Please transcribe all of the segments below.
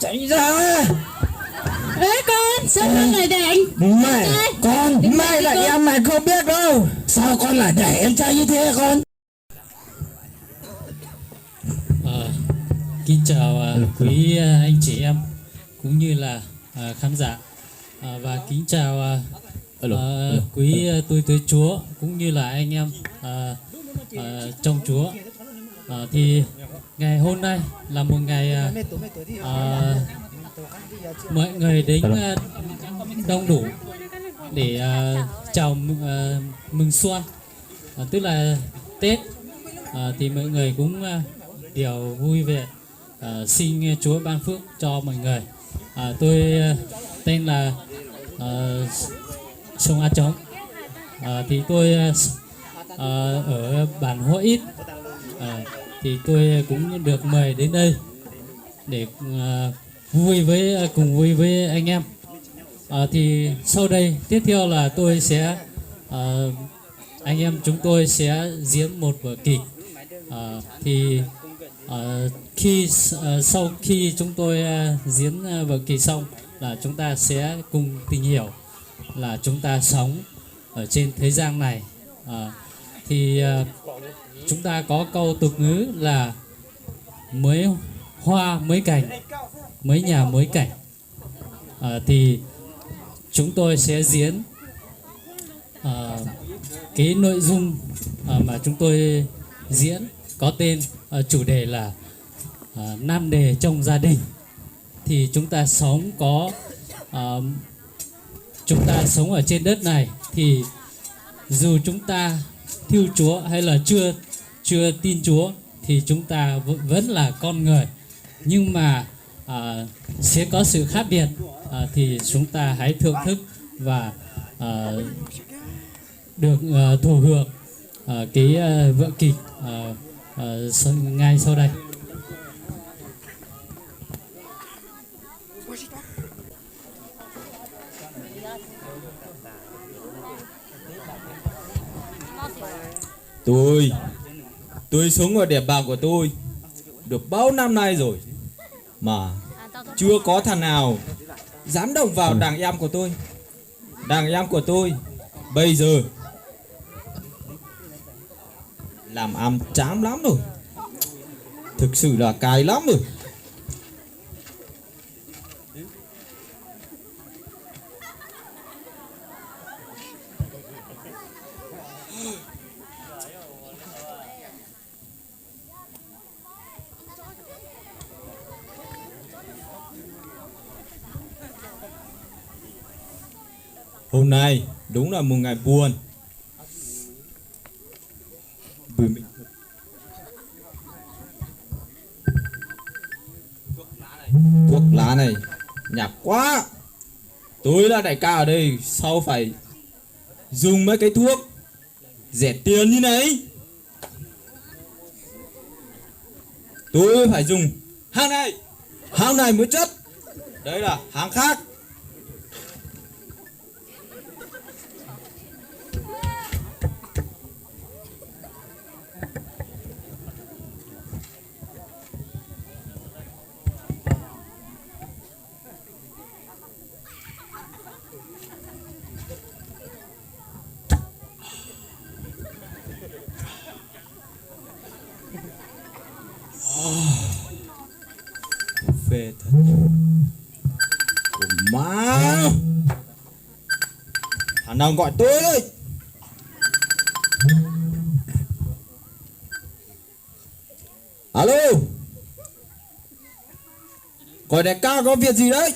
Chạy ra. Ê con, sao con lại để anh? Mày, con, mày là em mày không biết đâu. Sao con lại để em trai như thế con? Kính chào quý anh chị em cũng như là khán giả, và kính chào quý tôi tới Chúa cũng như là anh em trong Chúa. Thì ngày hôm nay là một ngày mọi người đến đông đủ để chào mừng xuân, tức là Tết. Thì mọi người cũng đều vui vẻ xin Chúa ban phước cho mọi người. Tôi tên là Sông A Trống. Thì tôi ở bản Hoa Ít. Thì tôi cũng được mời đến đây để cùng vui với anh em. Thì sau đây tiếp theo là tôi sẽ anh em chúng tôi sẽ diễn một vở kịch. Sau khi chúng tôi diễn vở kịch xong là chúng ta sẽ cùng tìm hiểu là chúng ta sống ở trên thế gian này. Chúng ta có câu tục ngữ là mới hoa mới cảnh, mới nhà mới cảnh. Thì chúng tôi sẽ diễn cái nội dung mà chúng tôi diễn có tên chủ đề là nan đề trong gia đình. Thì chúng ta sống ở trên đất này, thì dù chúng ta thiêu Chúa hay là chưa tin Chúa thì chúng ta vẫn là con người, nhưng mà sẽ có sự khác biệt. Thì chúng ta hãy thưởng thức và được thụ hưởng cái vở kịch ngay sau đây. Tôi sống ở đẹp bạc của tôi được bao năm nay rồi mà chưa có thằng nào dám động vào đàn em của tôi. Đàn em của tôi bây giờ làm ăn chán lắm rồi, thực sự là cay lắm rồi. Hôm nay đúng là một ngày buồn. Thuốc lá này nhạt quá. Tôi là đại ca ở đây, sao phải dùng mấy cái thuốc rẻ tiền như này? Tôi phải dùng hàng này mới chất. Đây là hàng khác. Phê thật. Má, thằng nào gọi tôi đấy? Alo, gọi đại ca có việc gì đấy?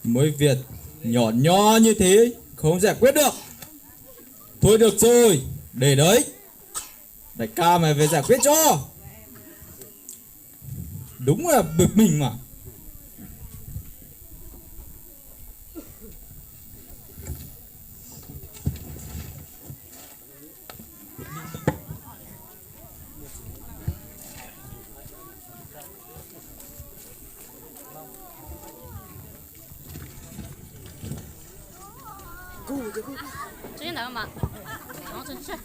Mới việc nhỏ nho như thế không giải quyết được. Thôi được rồi, để đấy, đại ca mày về giải quyết cho. Đúng là bực mình mà.直接打干嘛？然后真是。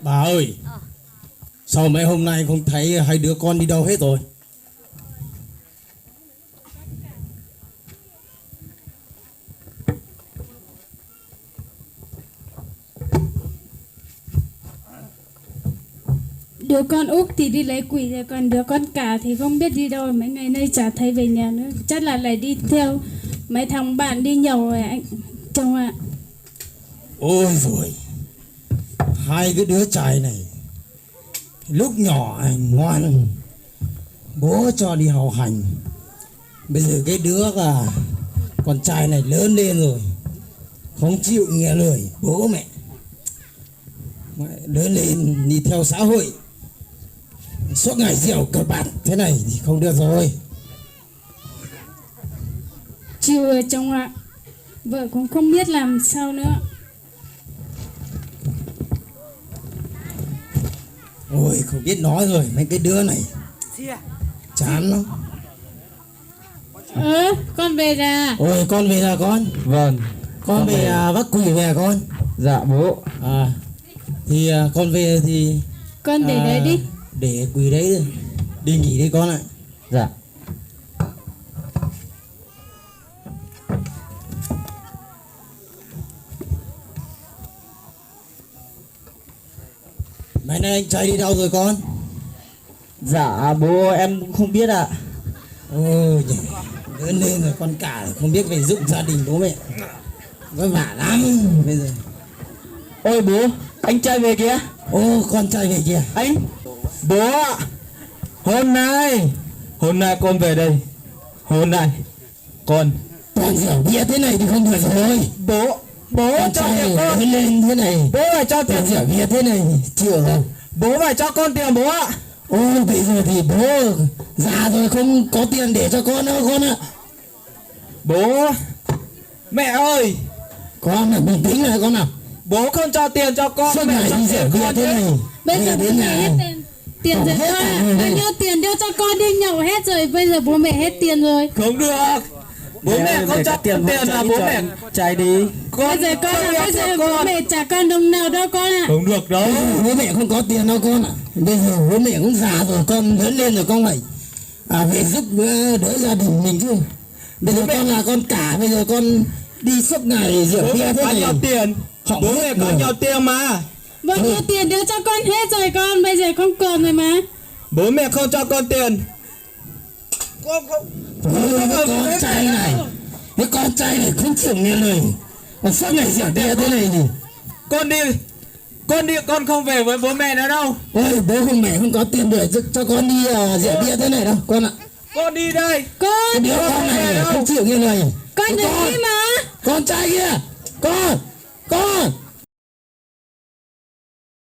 Bà ơi, sao mấy hôm nay không thấy hai đứa con đi đâu hết rồi? Đứa con út thì đi lấy quỷ rồi, còn đứa con cả thì không biết đi đâu, mấy ngày nay chả thấy về nhà nữa. Chắc là lại đi theo mấy thằng bạn đi nhậu rồi anh chồng ạ. Ôi rồi, hai cái đứa trai này lúc nhỏ ngoan, bố cho đi học hành. Bây giờ cái đứa con trai này lớn lên rồi, không chịu nghe lời bố mẹ. Lớn lên đi theo xã hội, suốt ngày rượu cờ bạc thế này thì không được rồi. Chịu rồi chồng ạ, vợ cũng không biết làm sao nữa. Ôi không biết nói rồi, mấy cái đứa này chán lắm. Con về ra. Ôi con về là con. Vâng. Con về vác quỷ về con. Dạ bố. Thì con về thì Con để đấy đi. để quỷ đấy đi nghỉ đi con ạ. Dạ. Mấy nay anh trai đi đâu rồi con? Dạ bố em cũng không biết ạ. Ôi giời, lớn lên rồi con cả không biết về dụng gia đình bố mẹ, vất vả lắm bây giờ. Ôi bố, anh trai về kìa. Ô con trai về kìa. Anh. Bố ạ. Hôm nay con về đây. Hôm nay con. Toàn rượu bia thế này thì không được rồi. Bố Con cho trai tiền con. lớn lên thế này, Bố phải cho tiền. toàn rượu bia thế này chịu không? Bố phải cho con tiền bố ạ. Ôi bây giờ thì bố già rồi không có tiền để cho con đâu con ạ. Bố. Mẹ ơi. Con là bình tĩnh này con nào. Bố không cho tiền cho con. Suốt Mẹ ngày cho đi rượu tiền bia con thế chứ. này. Bây giờ Về bố đến mẹ nhà hết tiền rồi hết con cả ạ. rồi Bao đây. nhiêu tiền đưa cho con đi nhậu hết rồi, bây giờ bố mẹ hết tiền rồi. Không được. Bố mẹ không cho tiền là bố mẹ chạy đi. Bây giờ bố mẹ trả con đồng nào đâu con ạ. Không được đâu. Bố mẹ không có tiền đâu con ạ. Bây giờ bố mẹ cũng già rồi, con lớn lên rồi con phải về giúp đỡ gia đình mình chứ. Bây giờ con là con cả, bây giờ con đi suốt ngày rượu Bố bia mẹ thế có này. nhiều tiền. Họ Bố hết mẹ có rồi. nhiều tiền mà. Bao nhiêu tiền đưa cho con hết rồi con, bây giờ không còn rồi mà. Bố mẹ không cho con tiền. Ôi, cái con trai này, cái con trai này không chịu nghe lời, còn suốt ngày rượu bia thế này thì Con đi con không về với bố mẹ nữa đâu. ôi bố không mẹ không có tiền để cho con đi rượu bia thế này đâu con ạ. Con đi đây. Cái Con đứa con này không chịu nghe lời. đừng đi mà. Con trai kia, con